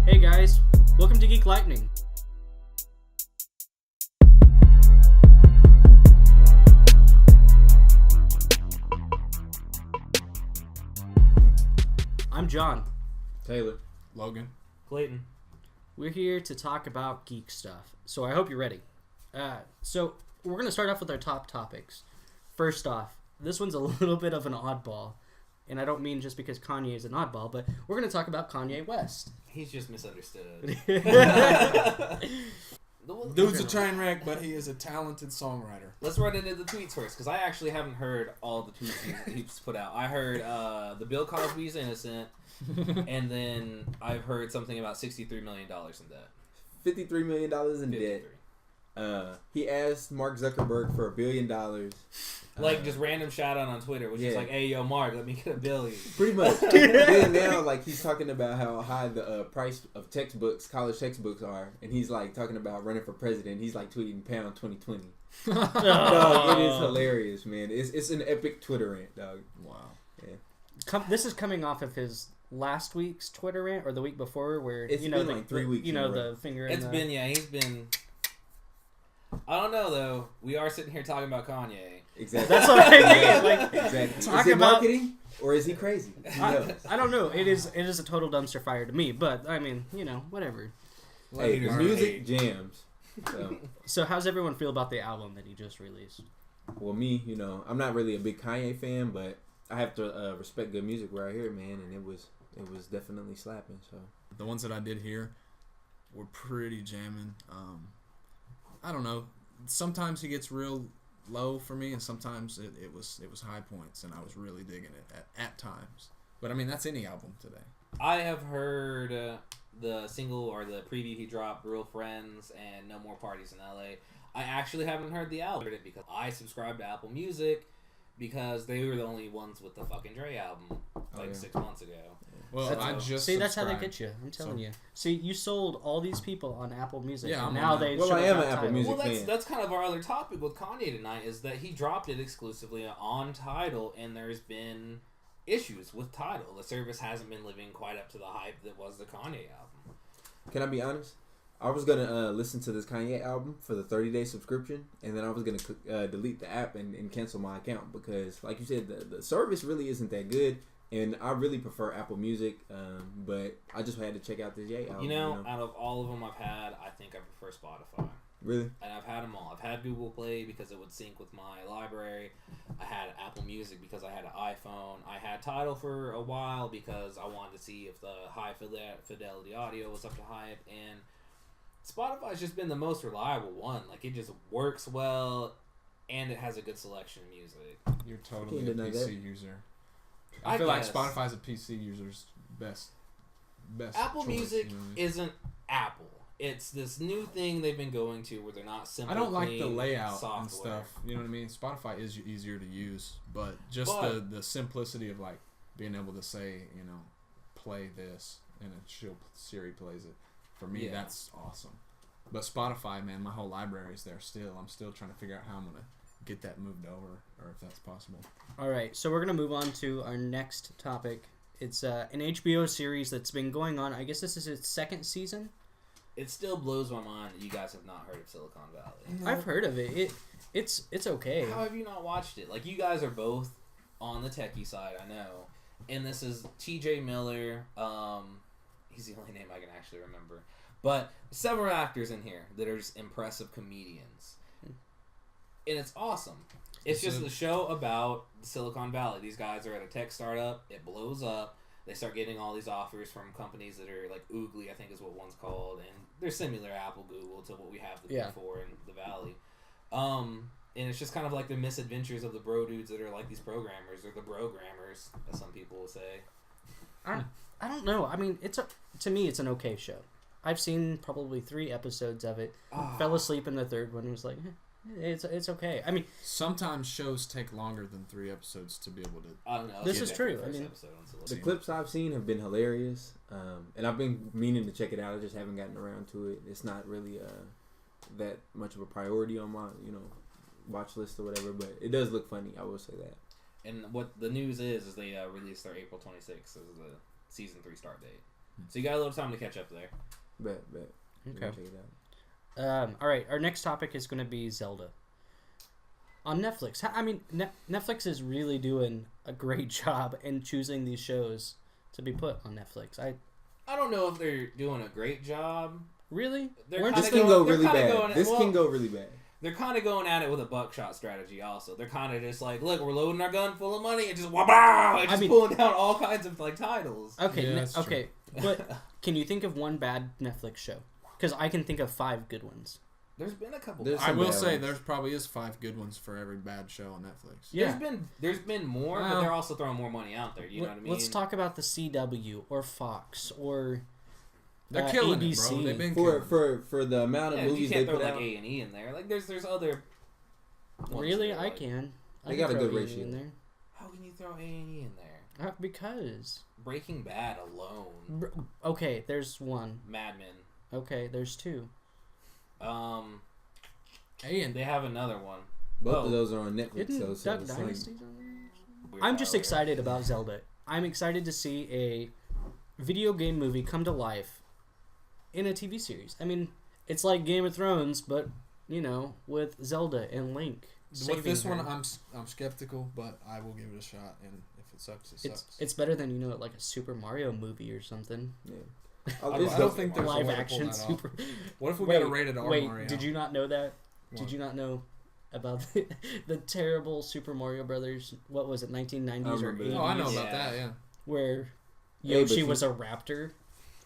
Hey guys, welcome to Geek Lightning. I'm John. Taylor. Logan. Clayton. We're here to talk about geek stuff, so I hope you're ready. So we're going to start off with our top topics. First off, this one's a little bit of an oddball, and I don't mean just because Kanye is an oddball, but we're going to talk about Kanye West. He's just misunderstood. Dude's a train wreck, but he is a talented songwriter. Let's run into the tweets first, because I actually haven't heard all the tweets he's put out. I heard the Bill Cosby's innocent, and then I've heard something about $63 million in debt. $53 million in debt. He asked Mark Zuckerberg for $1 billion. Like, just random shout out on Twitter, which is like, hey, yo, Mark, let me get $1 billion. Pretty much. Then now, like, he's talking about how high the price of textbooks, college textbooks are, and he's, like, talking about running for president. He's, like, tweeting pound 2020. Dog, it is hilarious, man. It's an epic Twitter rant, dog. Wow. Yeah. This is coming off of his last week's Twitter rant, or the week before, where, it's been like 3 weeks. The finger in He's been... I don't know, though. We are sitting here talking about Kanye. Exactly. That's what I mean. Like, exactly. Talk is it about marketing or is he crazy? I don't know. It is a total dumpster fire to me, but I mean, whatever. Hey, the music jams. So how's everyone feel about the album that he just released? Well, me, I'm not really a big Kanye fan, but I have to respect good music where I hear it, man, and it was definitely slapping. So the ones that I did hear were pretty jamming. I don't know. Sometimes he gets real low for me, and sometimes it was high points, and I was really digging it at times. But I mean, that's any album today. I have heard the single or the preview he dropped, Real Friends and No More Parties in LA. I actually haven't heard the album because I subscribed to Apple Music because they were the only ones with the fucking Dre album 6 months ago. Well, that's how they get you. I'm telling you. See, you sold all these people on Apple Music. Yeah, and now they. Well, I am an Apple Music fan. fan. That's kind of our other topic with Kanye tonight is that he dropped it exclusively on Tidal, and there's been issues with Tidal. The service hasn't been living quite up to the hype that was the Kanye album. Can I be honest? I was going to listen to this Kanye album for the 30-day subscription, and then I was going to delete the app and cancel my account because, like you said, the service really isn't that good, and I really prefer Apple Music, but I just had to check out this Ye album. Out of all of them I've had, I think I prefer Spotify. Really? And I've had them all. I've had Google Play because it would sync with my library. I had Apple Music because I had an iPhone. I had Tidal for a while because I wanted to see if the high fidelity audio was up to hype, and Spotify's just been the most reliable one. Like, it just works well, and it has a good selection of music. You're totally a PC user. I I feel guess. like Spotify's a PC user's best Apple choice, Music isn't Apple. It's this new thing they've been going to where they're not simple. I don't like the layout software and stuff. You know what I mean? Spotify is easier to use, but the simplicity of like being able to say, play this, and Siri plays it. For me, that's awesome. But Spotify, man, my whole library is there still. I'm still trying to figure out how I'm gonna get that moved over, or if that's possible. All right, so we're gonna move on to our next topic. It's an HBO series that's been going on. I guess this is its second season. It still blows my mind that you guys have not heard of Silicon Valley. I've heard of it. It's okay. How have you not watched it? Like, you guys are both on the techie side, I know. And this is T.J. Miller. He's the only name I can actually remember. But several actors in here that are just impressive comedians. And it's awesome. It's just a show about Silicon Valley. These guys are at a tech startup. It blows up. They start getting all these offers from companies that are like Oogly, I think is what one's called. And they're similar Apple, Google to what we have before in the Valley. And it's just kind of like the misadventures of the bro dudes that are like these programmers, or the brogrammers, as some people will say. I don't know. I mean, to me, it's an okay show. I've seen probably 3 episodes of it. Fell asleep in the third one. It was like, it's okay. I mean, sometimes shows take longer than 3 episodes to be able to. I don't know. This is true. I mean, the clips I've seen have been hilarious, and I've been meaning to check it out. I just haven't gotten around to it. It's not really that much of a priority on my watch list or whatever, but it does look funny. I will say that. And what the news is they released their April 26th as the season 3 start date. So you got a little time to catch up there. Bet. Okay. Check it out. All right. Our next topic is going to be Zelda on Netflix. I mean, Netflix is really doing a great job in choosing these shows to be put on Netflix. I don't know if they're doing a great job. Really? This can go really bad. This can go really bad. They're kind of going at it with a buckshot strategy also. They're kind of just like, look, we're loading our gun full of money and just wah-bah! And just pulling down all kinds of like titles. Okay, Yeah, okay. But can you think of one bad Netflix show? Because I can think of 5 good ones. There's been a couple. I will say there's probably is 5 good ones for every bad show on Netflix. Yeah. There's been more, but they're also throwing more money out there. You know what I mean? Let's talk about the CW or Fox or they're killing ABC. it, bro. They've been for the amount of movies they put out. You can't throw like A&E in there. Like there's other. Really, I can. They got a good ratio in there. How can you throw A&E in there? Because Breaking Bad alone. Okay, there's 1. Mad Men. Okay, there's 2. and They have another one. Both of those are on Netflix. Isn't so Duck it's Dynasty like, on there? I'm just excited about Zelda. I'm excited to see a video game movie come to life in a TV series. I mean, it's like Game of Thrones, but you know, with Zelda and Link. With this one, I'm skeptical, but I will give it a shot. And if it sucks, it sucks. It's better than like a Super Mario movie or something. Yeah. I don't think there's live a way action to pull that Super. off. What if we got a rated R Wait, Mario? did you not know that? What? Did you not know about the terrible Super Mario Brothers? What was it, 1990s or 80s? Oh, I know about that. Yeah. Where Yoshi was a raptor.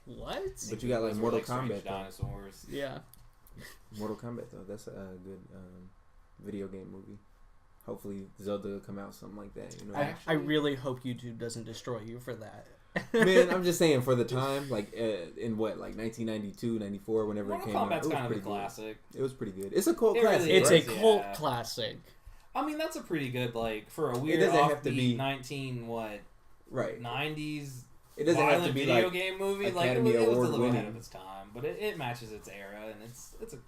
What? But you got like Mortal strange Kombat. Dinosaurs. Yeah. Mortal Kombat though, that's a good video game movie. Hopefully Zelda will come out something like that. You know. I really hope YouTube doesn't destroy you for that. Man, I'm just saying for the time, like in what, like 1992, 94, whenever it came out, it was kind of a pretty classic. Good. It was pretty good. It's a cult It classic. really It's right? a cult classic. I mean, that's a pretty good for a weird doesn't have to offbeat be 90s It doesn't have to be video like game movie. Like Academy it was a Award little ahead winning. of its time, but it matches its era, and it's a.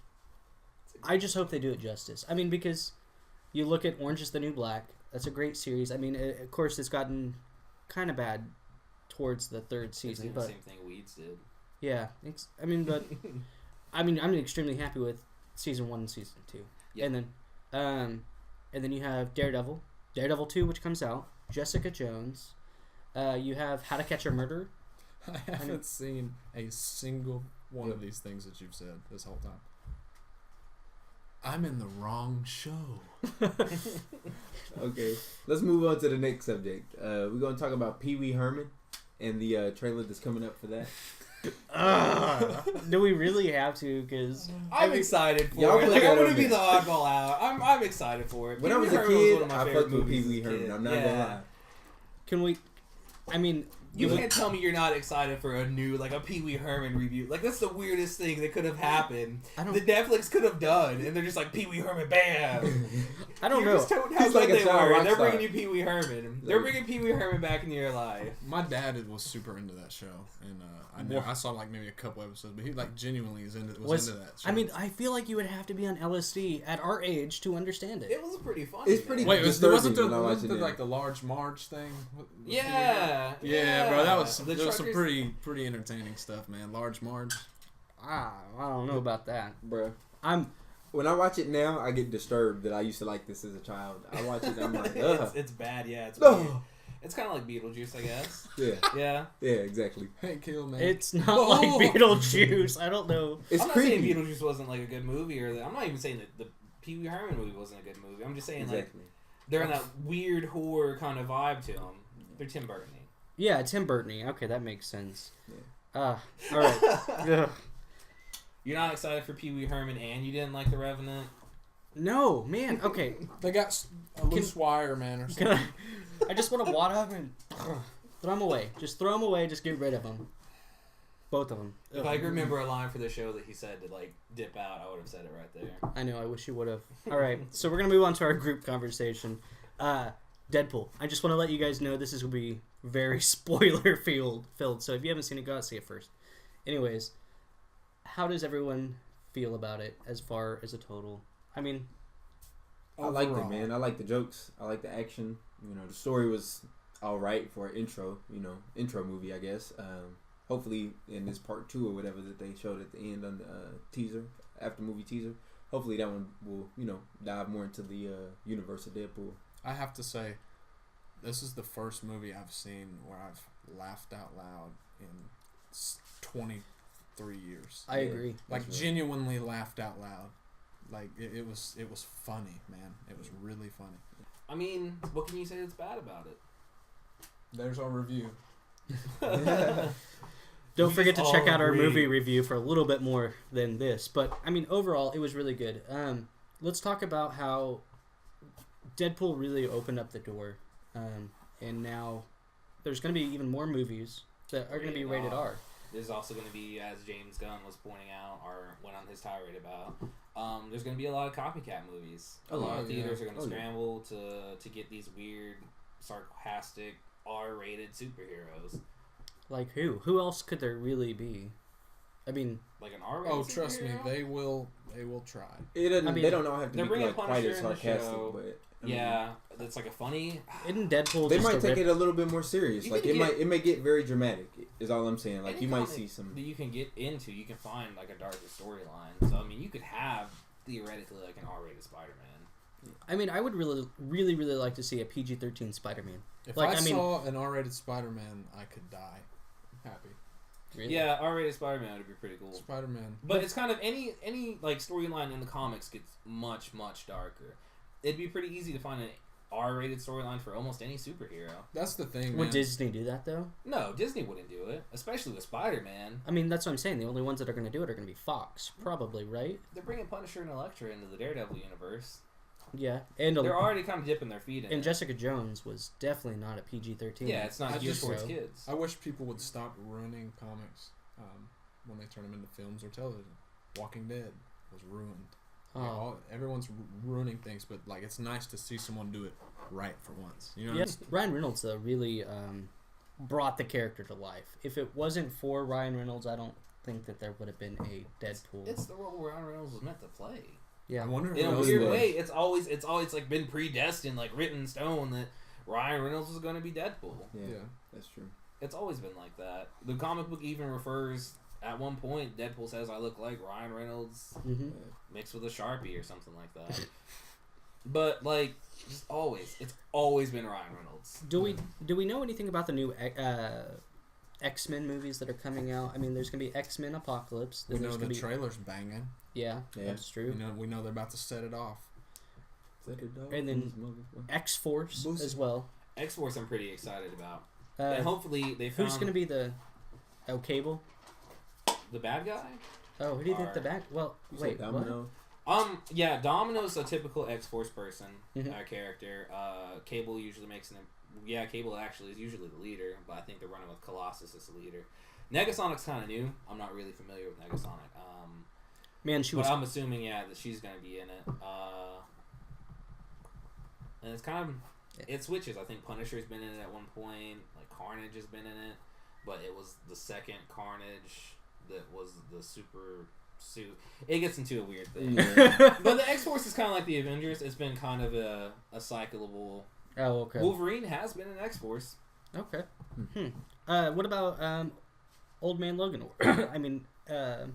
I just hope they do it justice. I mean, because you look at Orange is the New Black. That's a great series. I mean, of course, it's gotten kind of bad towards the 3rd season, but the same thing Weeds did. yeah, I'm extremely happy with season 1 and season 2. Yep. And then you have Daredevil 2, which comes out, Jessica Jones. You have How to Catch a Murderer. I haven't seen a single one of these things that you've said this whole time. I'm in the wrong show. Okay, let's move on to the next subject. We're going to talk about Peewee Herman and the trailer that's coming up for that. Do we really have to? Because I'm excited for y'all it. put Like, that I'm gonna on be there. the oddball out. I'm excited for it. When I was a Pee-wee Herman kid, one of my I favorite fucked with movies Peewee as a Herman. kid. I'm not gonna lie. can we? I mean, You can't tell me you're not excited for a new, like, a Pee-wee Herman review. Like, that's the weirdest thing that could have happened. The Netflix could have done, and they're just like, Pee-wee Herman, bam! I don't know. Just told how He's good like a they child were. rock They're star. bringing you Pee-wee Herman. They're bringing Pee-wee Herman back into your life. My dad was super into that show, and I saw like maybe a couple episodes, but he like genuinely was into that show. I mean, I feel like you would have to be on LSD at our age to understand it. It was pretty funny. It's pretty. Wait, disturbing wasn't when I watch it now. like the Large Marge thing? Yeah, bro, that was The there was some truckers- pretty entertaining stuff, man. Large Marge. I don't know about that. Bruh. I'm When I watch it now, I get disturbed that I used to like this as a child. I watch it and I'm like, ugh. it's bad, yeah. It's No. weird. It's kind of like Beetlejuice, I guess. Yeah, Yeah. yeah, exactly. Hey, kill man. It's not like Beetlejuice. I don't know. It's I'm not creepy. saying Beetlejuice wasn't like a good movie, I'm not even saying that the Pee-wee Herman movie wasn't a good movie. I'm just saying Exactly. like they're in that weird horror kind of vibe to them. They're Tim Burton. Yeah, Tim Burton. Okay, that makes sense. Yeah. All right. Ugh. You're not excited for Pee-wee Herman, and you didn't like The Revenant. No, man. Okay. They got a loose wire, man, or something. Can I just want to wad up and throw them away. Just throw them away. Just get rid of them. Both of them. If I could remember a line for the show that he said to like dip out, I would have said it right there. I know. I wish you would have. All right. So we're gonna move on to our group conversation. Deadpool. I just want to let you guys know this is gonna be very spoiler filled. So if you haven't seen it, go out and see it first. Anyways, how does everyone feel about it as far as a total? I mean, I liked it, man. I like the jokes. I like the action. You know, the story was all right for an intro. You know, intro movie, I guess. hopefully in this part 2 or whatever that they showed at the end on the teaser, after movie teaser, hopefully that one will, dive more into the universe of Deadpool. I have to say, this is the first movie I've seen where I've laughed out loud in 23 years. I agree. Like, genuinely laughed out loud. Like, it was funny, man. It was really funny. I mean, what can you say that's bad about it? There's our review. Don't forget to check out our movie review for a little bit more than this. But, I mean, overall, it was really good. Let's talk about how Deadpool really opened up the door. And now there's going to be even more movies that are going to be rated R. There's also going to be, as James Gunn was pointing out, or went on his tirade about, there's going to be a lot of copycat movies. A lot of theaters are going to scramble to get these weird, sarcastic, R-rated superheroes. Like who? Who else could there really be? I mean, like an R-rated Oh, trust me, they will try. It doesn't. I mean, they don't all have to they're be bringing like quite Punisher as in the sarcastic, show. but Yeah, that's like a funny. isn't Deadpool they just might a take rip? it a little bit more serious. You Like can it may get very dramatic. Is all I'm saying. Like Any you might comic see some. that you can get into. You can find like a darker storyline. So I mean, you could have theoretically like an R-rated Spider-Man. I mean, I would really, really, really like to see a PG-13 Spider-Man. If Like, I I mean- saw an R-rated Spider-Man, I could die. Happy. Really? Yeah, R-rated Spider-Man would be pretty cool. Spider-Man. But it's kind of any like storyline in the comics gets much darker. It'd be pretty easy to find an R-rated storyline for almost any superhero. That's the thing, Would man. Disney do that though? No, Disney wouldn't do it, especially with Spider-Man. I mean, that's what I'm saying. The only ones that are going to do it are going to be Fox, probably, right? They're bringing Punisher and Elektra into the Daredevil universe. Yeah, and They're already kind of dipping their feet in and it. Jessica Jones was definitely not a PG-13. Yeah, it's not I geared just- towards so. kids. I wish people would stop ruining comics when they turn them into films or television. Walking Dead was ruined. Oh. Everyone's ruining things, but like it's nice to see someone do it right for once. You know? Yes, Ryan Reynolds though really brought the character to life. If it wasn't for Ryan Reynolds, I don't think that there would have been a Deadpool. It's the role Ryan Reynolds was meant to play. Yeah, I wonder In a who else weird was. way, it's always like been predestined, like written in stone that Ryan Reynolds was going to be Deadpool. Yeah. That's true. It's always been like that. The comic book even refers. At one point, Deadpool says, "I look like Ryan Reynolds hmm mixed with a Sharpie or something like that." But like, just always, it's always been Ryan Reynolds. Do we know anything about the new X-Men movies that are coming out? I mean, there's gonna be X-Men Apocalypse. We Then know there's the gonna be trailer's banging. yeah, Yeah. that's true. We know they're about to set it off. Is that a dog? And then- Motherfucker? X-Force Boosie. as well. X-Force, I'm pretty excited about, and Uh, hopefully they found who's gonna be the Cable? the bad guy. Oh, who do you think Or- the back? Well, You wait, said what? Domino? Yeah, Domino's a typical X-Force person, Mhm. character. Cable usually makes an. Yeah, Cable actually is usually the leader, but I think they're running with Colossus as the leader. Negasonic's kind of new. I'm not really familiar with Negasonic. Man, she But was. I'm assuming, that she's going to be in it. And it's kind of... It switches. I think Punisher's been in it at one point. Like, Carnage has been in it. But it was the second Carnage that was the super suit. It gets into a weird thing. Yeah. But the X-Force is kind of like the Avengers. It's been kind of a cyclable... Oh, okay. Wolverine has been an X-Force. Okay. What about Old Man Logan? I mean, Are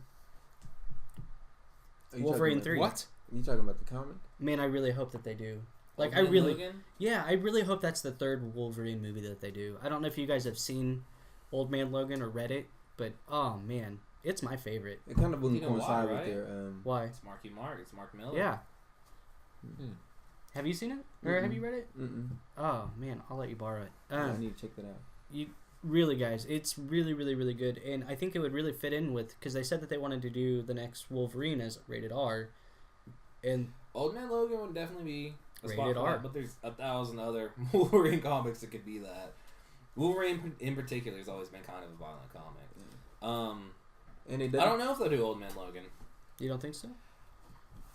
you Wolverine talking 3. What? Are you talking about the comic? Man, I really hope that they do. Like, Old Man I really, Logan? yeah, I really hope that's the third Wolverine movie that they do. I don't know if you guys have seen Old Man Logan or read it, but oh man, it's my favorite. It kind of wouldn't You know why, coincide with right? their. Why? It's Marky Mark. It's Mark Miller. Yeah. Hmm. Have you seen it or have you read it? Mm-mm. Oh man, I'll let you borrow it. I need to check that out. You really, guys, it's really, really, really good, and I think it would really fit in with because they said that they wanted to do the next Wolverine as rated R, and Old Man Logan would definitely be a spot Rated for R. that, but there's 1,000 other Wolverine comics that could be that. Wolverine in particular has always been kind of a violent comic. And it I don't know if they'll do Old Man Logan. you don't think so?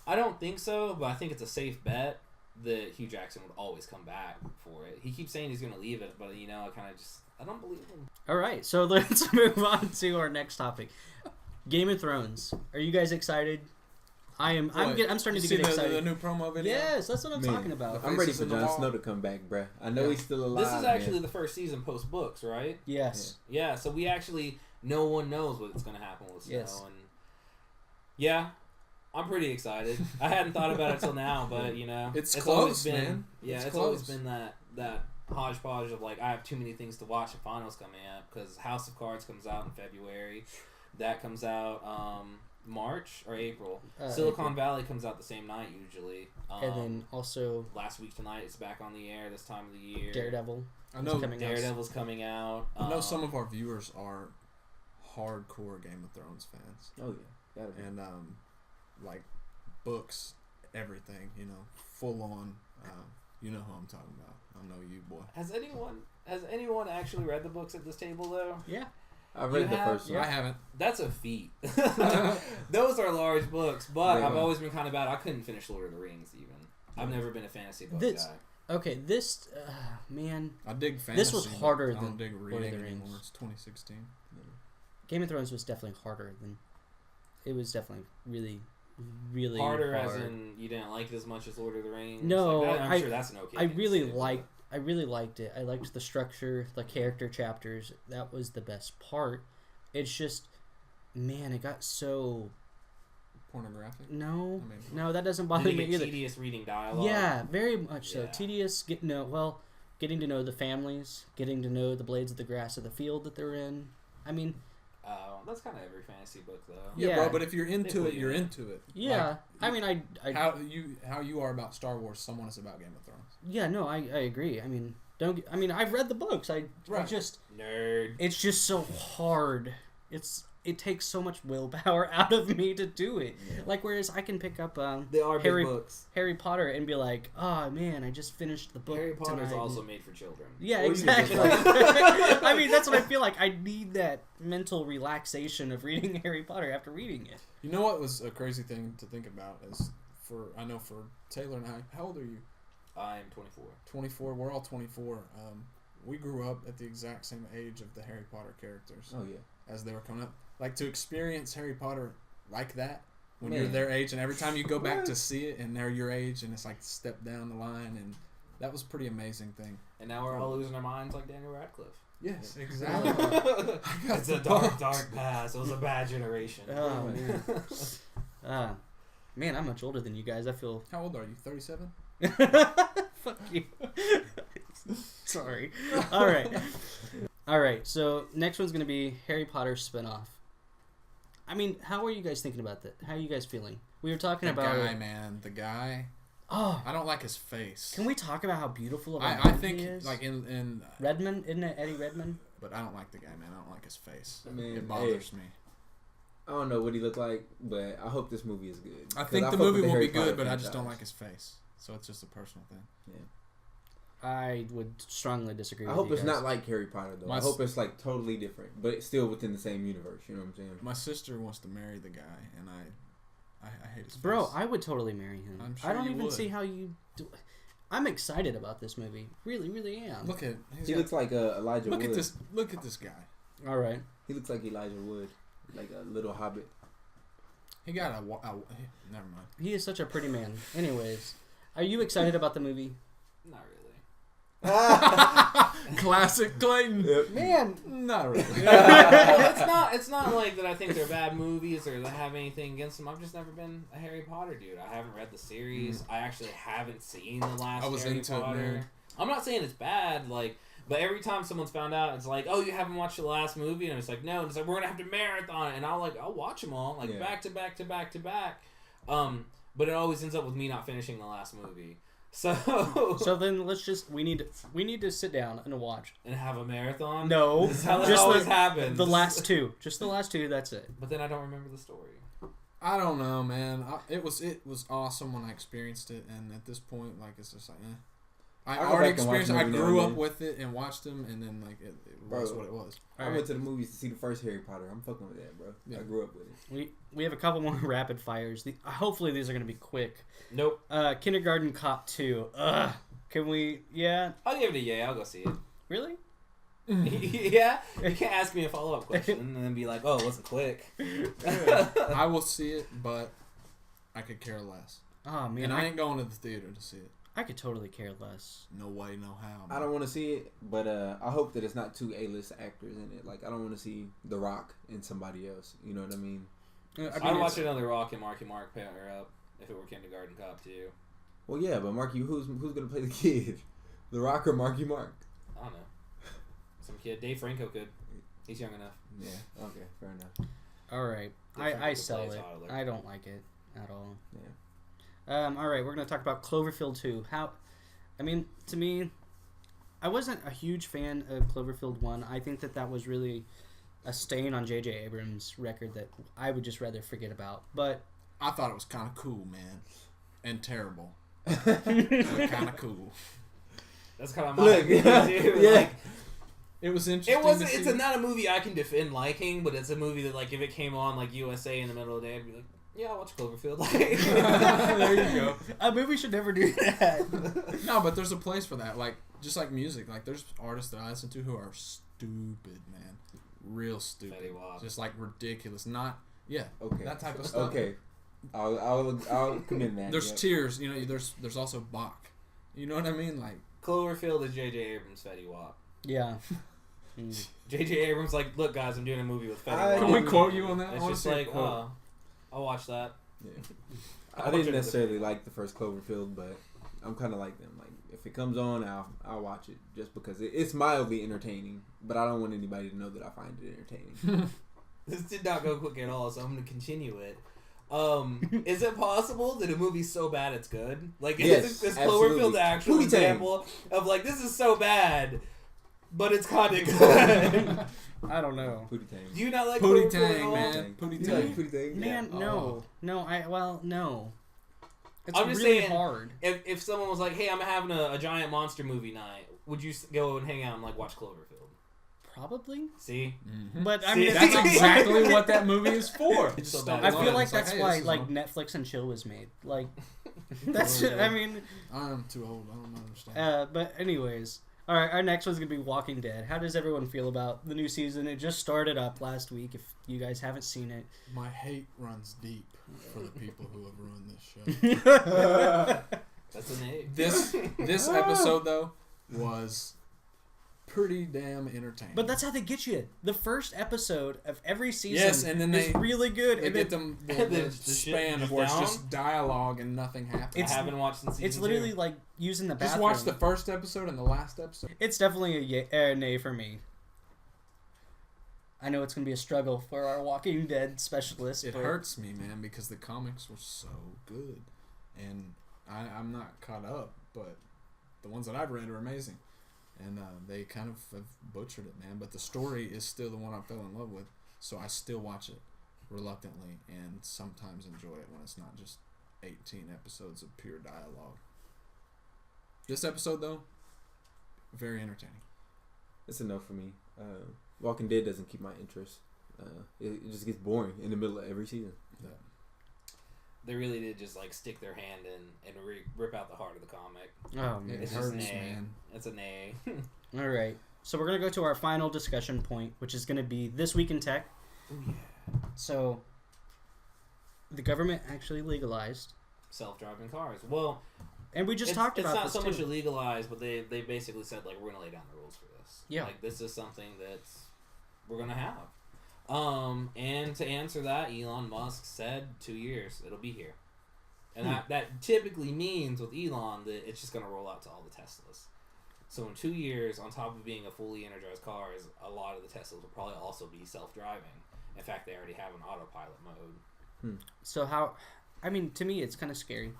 I don't think so, but I think it's a safe bet that Hugh Jackson would always come back for it. He keeps saying he's going to leave it, but I don't believe him. All right, so let's move on to our next topic. Game of Thrones. Are you guys excited? I am. I'm starting to You get see excited. the new promo video? Yes, that's what I'm Man, talking about. I'm ready Faces for in the Jon wall. Snow to come back, bruh. I know Yeah. he's still alive. This is actually the first season post books, right? Yes. Yeah, so we actually no one knows what's going to happen with snow. Yes. And yeah, I'm pretty excited. I hadn't thought about it till now, but you know, It's always close, been, man. Yeah, it's close. always been that hodgepodge of like I have too many things to watch and finals coming up because House of Cards comes out in February. That comes out March or April. Silicon April. Valley comes out the same night usually. And then also Last week tonight it's back on the air this time of the year. Daredevil. I know Daredevil's coming out. I know some of our viewers are hardcore Game of Thrones fans. Oh yeah, gotta be. And like books, everything, you know, full on. You know who I'm talking about. I know you, boy. Has anyone actually read the books at this table though? Yeah. I've read the have? first one. I haven't. That's a feat. Those are large books, but Yeah. I've always been kind of bad. I couldn't finish Lord of the Rings even. I've never been a fantasy book This- guy. Okay, this man, I dig fantasy. This was harder but I don't than dig Lord of reading the Rings. anymore. It's 2016. Game of Thrones was definitely harder than. It was definitely really, really Harder hard. as in you didn't like it as much as Lord of the Rings. No, Like, I'm sure that's an okay. I thing to really say, but- liked it. I liked the structure, the character chapters. That was the best part. It's just, man, it got so. Pornographic. No, I mean, no, that doesn't bother Did it me get either. tedious reading dialogue. Yeah, very much so. Yeah. Tedious. Getting to know the families, getting to know the blades of the grass of the field that they're in. I mean, That's kind of every fantasy book though. Yeah, Yeah. bro. But if you're into put it, you you're in. into it. yeah. I Like, mean, I how you are about Star Wars, someone is about Game of Thrones. yeah, no, I agree. I mean, I've read the books. I Right. just, Nerd. it's just so hard. It takes so much willpower out of me to do it. Yeah. Like, whereas I can pick up They are Harry- big books. Harry Potter and be like, oh man, I just finished the book Harry Potter is tonight. also made for children. Yeah, Or you can just, exactly. I mean, that's what I feel like. I need that mental relaxation of reading Harry Potter after reading it. You know what was a crazy thing to think about is for Taylor and I. How old are you? I am 24. 24. We're all 24. We grew up at the exact same age of the Harry Potter characters Oh yeah. as they were coming up. Like to experience Harry Potter like that when Man. you're their age, and every time you go back to see it, and they're your age, and it's like step down the line, and that was a pretty amazing thing. And now we're all losing our minds like Daniel Radcliffe. Yes, Yeah. exactly. It's a dark, dark past. It was a bad generation. Oh man. Man, I'm much older than you guys. I feel. How old are you? 37. Fuck you. Sorry. All right. So next one's gonna be Harry Potter spinoff. I mean, how are you guys thinking about that? How are you guys feeling? We were talking The about. guy, man. The guy. Oh, I don't like his face. can we talk about how beautiful of a I man think he is? like in Redmond, isn't it Eddie Redmond? but I don't like the guy, man. I don't like his face. I mean, It bothers me. I don't know what he looked like, but I hope this movie is good. I 'Cause think the fuck movie with will Harry be Potter good, but I just don't franchise. like his face. So it's just a personal thing. I would strongly disagree. I with hope you it's guys. not like Harry Potter though. My I hope it's like totally different, but still within the same universe. You know what I'm saying? My sister wants to marry the guy, and I hate his Bro, face. I would totally marry him. I'm sure I don't you even would. see how you do. I'm excited about this movie. Really, really am. Look at He looks like Elijah look Wood. at this. Look at this guy. All right. He looks like Elijah Wood, like a little hobbit. He got never mind. He is such a pretty man. Anyways, are you excited about the movie? Not really. Classic Clayton. Man, Not really. It's not like that I think they're bad movies or that I have anything against them. I've just never been a Harry Potter dude. I haven't read the series. I actually haven't seen the last I was Harry into it, Potter. man. I'm not saying it's bad, like, but every time someone's found out, it's like, oh, you haven't watched the last movie, and it's like, no, and it's like we're gonna have to marathon it, and I'll watch them all, like Yeah. back to back to back to back. But it always ends up with me not finishing the last movie. So then we need to sit down and watch. and have a marathon. No, This is how that just always the, happens. the last two. Just the last two. That's it. But then I don't remember the story. I don't know, man. It was awesome when I experienced it, and at this point, like it's just like, eh. I I'll go already back and watch experienced. it I every now grew and up then. with it and watched them, and then like it was Bro. what it was. I went to the movies to see the first Harry Potter. I'm fucking with that, bro. Yeah. I grew up with it. We have a couple more rapid fires. Hopefully these are gonna be quick. Nope. Kindergarten Cop 2. Ugh. Can we? Yeah. I'll give it a yay. I'll go see it. Really? Yeah? You can't ask me a follow-up question and then be like, oh, it wasn't quick. I will see it, but I could care less. Oh man, And I ain't going to the theater to see it. I could totally care less. No way, no how. I don't want to see it, but I hope that it's not two A-list actors in it. Like, I don't want to see The Rock and somebody else. You know what I mean? I'd watch another Rock and Marky Mark pair up if it were Kindergarten Cop too. Well, yeah, but Marky, who's gonna play the kid? The Rock or Marky Mark? I don't know. Some kid. Dave Franco could. He's young enough. Yeah. Okay. Fair enough. All right. I sell it. I don't like it at all. Yeah. All right. We're gonna talk about Cloverfield 2. To me, I wasn't a huge fan of Cloverfield 1. I think that was really a stain on J.J. Abrams' record that I would just rather forget about. But I thought it was kind of cool, man, and terrible. Kind of cool. That's kind of my opinion too. Yeah. Like, it was interesting. It wasn't. It's not a movie I can defend liking, but it's a movie that, like, if it came on like USA in the middle of the day, I'd be like, yeah, I'll watch Cloverfield. There you go. A movie should never do that. No, but there's a place for that. Like, just like music. Like, there's artists that I listen to who are stupid, man. Real stupid. Just like ridiculous. Not Okay. that type of stuff. Okay. I'll commend that. There's tears. You know. There's also Bach. You know what I mean? Like, Cloverfield is J.J. Abrams' Fetty Wap. Yeah. J.J. Abrams like, look guys, I'm doing a movie with Fetty Wap. Can we quote you on that? It's just like, I'll watch that. Yeah. I didn't necessarily like the first Cloverfield, but I'm kind of like them. Like, if it comes on, I'll watch it just because it's mildly entertaining. But I don't want anybody to know that I find it entertaining. This did not go quick at all, so I'm going to continue it. Is it possible that a movie's so bad it's good? Like, yes, is Cloverfield the actual example of, like, this is so bad, but it's kind of good? I don't know. Pootie Tang. Do you not like Pootie Cloverfield at Tang, all? man. Pootie You Tang. like Pootie Tang? Man, Yeah. no. No. It's I'm just really saying, hard. If someone was like, hey, I'm having a giant monster movie night, would you go and hang out and, like, watch Cloverfield? Probably. See? Mm-hmm. But, I mean... That's exactly what that movie is for. It's so I bad. feel like It's that's hey, why, this is like, one. Netflix and chill was made. Like, that's... I mean... I'm too old. I don't understand. But anyways... Alright, our next one's going to be Walking Dead. How does everyone feel about the new season? It just started up last week, if you guys haven't seen it. My hate runs deep for the people who have ruined this show. That's an A. This episode, though, was pretty damn entertaining. But that's how they get you. The first episode of every season yes, and then is they really good. They and get then, them the the span shit of where it's down? just dialogue and nothing happens. I haven't watched since season it's literally 2. like using the Just bathroom. watch the first episode and the last episode. It's definitely a nay for me. I know it's going to be a struggle for our Walking Dead specialist. It but hurts me, man, because the comics were so good. And I'm not caught up, but the ones that I've read are amazing. And they kind of have butchered it, man. But the story is still the one I fell in love with, so I still watch it reluctantly and sometimes enjoy it when it's not just 18 episodes of pure dialogue. This episode, though, very entertaining. It's enough for me. Walking Dead doesn't keep my interest. It just gets boring in the middle of every season. Yeah. They really did just, like, stick their hand in and rip out the heart of the comic. Oh, man. It It's hurts, just an A. man. It's an A. All right. So we're going to go to our final discussion point, which is going to be This Week in Tech. Oh, yeah. So the government actually legalized. Self-driving cars. Well, And we just talked about it's this, not so much too. illegalized, but they basically said, like, we're going to lay down the rules for this. Yeah. Like, this is something that's we're going to have. And to answer that, Elon Musk said 2 years, it'll be here. And that typically means with Elon that it's just going to roll out to all the Teslas. So in 2 years, on top of being a fully energized car, a lot of the Teslas will probably also be self-driving. In fact, they already have an autopilot mode. So to me, it's kind of scary.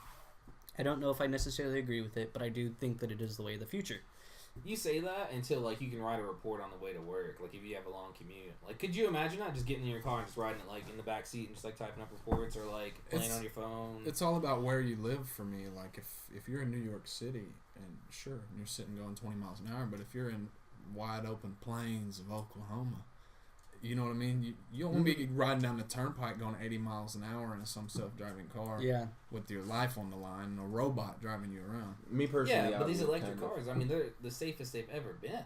I don't know if I necessarily agree with it, but I do think that it is the way of the future. You say that until, like, you can write a report on the way to work. Like, if you have a long commute. Like, could you imagine that? Just getting in your car and just riding it, like, in the back seat and just, like, typing up reports or, like, playing on your phone? It's all about where you live for me. Like, if you're in New York City, and sure, you're sitting going 20 miles an hour, but if you're in wide open plains of Oklahoma, you know what I mean? You don't want to be riding down the turnpike going 80 miles an hour in some self-driving car with your life on the line and a robot driving you around. Me personally, yeah, but these would electric kind of- cars, I mean, they're the safest they've ever been.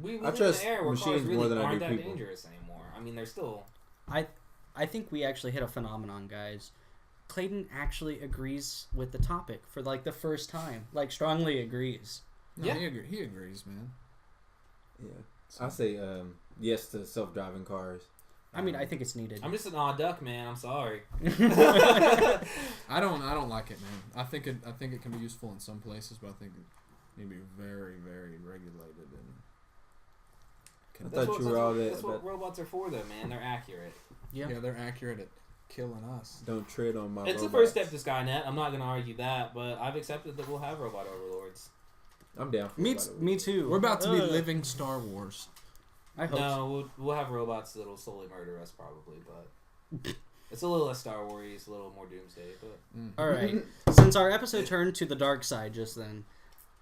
We I live trust in an era where cars machines really more than I aren't do that people. dangerous anymore. I mean, they're still... I think we actually hit a phenomenon, guys. Clayton actually agrees with the topic for like the first time. Like strongly agrees. No, Yeah. he agrees, man. Yeah. I say yes to self-driving cars. I mean, I think it's needed. I'm just an odd duck, man. I'm sorry. I don't like it, man. I think it can be useful in some places, but I think it need to be very, very regulated and. I thought you were all that. That's what robots are for, though, man. They're accurate. Yeah, they're accurate at killing us. Don't tread on my. It's robots. the first step to Skynet. I'm not going to argue that, but I've accepted that we'll have robot overlords. I'm down for me too. We're about to be living Star Wars. I hope. No, we'll have robots that'll slowly murder us, probably, but it's a little less Star Wars, a little more Doomsday. But All right. Since our episode turned to the dark side just then,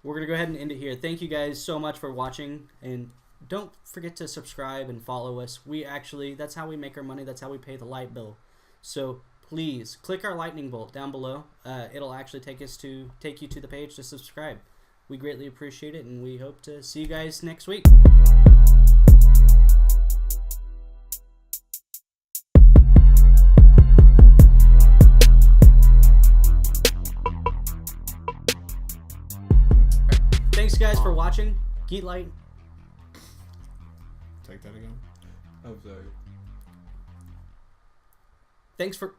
we're gonna go ahead and end it here. Thank you guys so much for watching, and don't forget to subscribe and follow us. That's how we make our money. That's how we pay the light bill. So please click our lightning bolt down below. It'll actually take you to the page to subscribe. We greatly appreciate it, and we hope to see you guys next week. Thanks, guys, for watching. Geek Light. Take that again. I'm sorry. Thanks for...